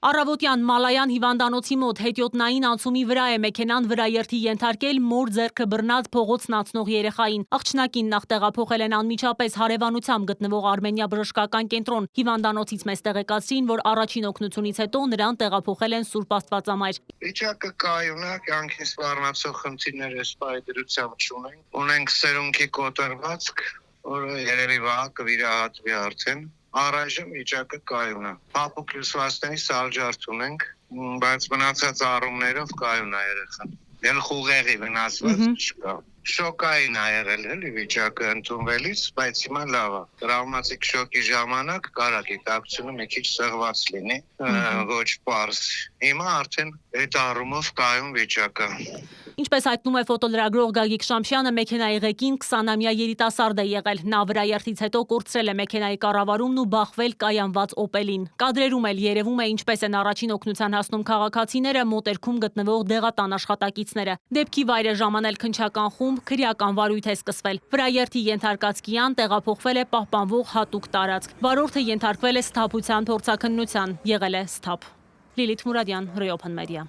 Առավոտյան Մալայան հիվանդանոցի մոտ հետիոտնային անցումի վրա է մեքենան վրաերթի ենթարկել մոր ձեռքը բռնած փողոցն անցնող երեխային։ Աղջնակին նախ տեղափոխել են անմիջապես հարևանությամբ գտնվող Արմենիա բժշկական կենտրոն։ Հիվանդանոցից մեզ տեղեկացրին, որ առաջին օգնությունից հետո նրան տեղափոխել են Սուրբ Աստվածամայր։ Վիճակը կայուն է, կյանքին սպառնացող խնդիրներ դրությամբ չունենք։ Ունենք սերունքի կոտրվածք, որը երևի վաղ կվիրահատվի արդեն։ Առայժմ վիճակը կայուն է։ Փափուկ լուսվածքների սալջարդ ունենք, բայց մնացած առումներով կայուն է երեխան։ Գլխուղեղի վնասված չկա։ Շոկային է եղել էլի վիճակը ընդունվելիս, բայց հիմա լավ է։ Տրավմատիկ շոկի ժամանակ կարա գիտակցությունը մի քիչ սեղված լինի, ոչ պարզ։ Հիմա արդեն այդ առումով կայուն վիճակ է։ Ինչպես հայտնում է ֆոտոլրագրող Գագիկ Շամշյանը, մեքենայի ղեկին 20-ամյա երիտասարդ է եղել։ Նա վրաերթից հետո կորցրել է մեքենայի կառավարումն ու բախվել կայանված օպելին։ Կադրերում էլ երևում է ինչպես են առաջին օգնության հասնում քաղաքացիները, մոտերքում գտնվող դեղատան աշխատակիցները։ Դեպքի վայր է ժամանել քննչական խումբ, քրեական վարույթ է սկսվել։ Վրաերթի ենթարկած կիան տեղափոխվել է պահպանվող հատուկ տարածք։ Վարորդը ենթարկվել է սթափության փորձաքննության, եղել է սթափ։ Լիլիթ Մուրադյան, Reopen Media։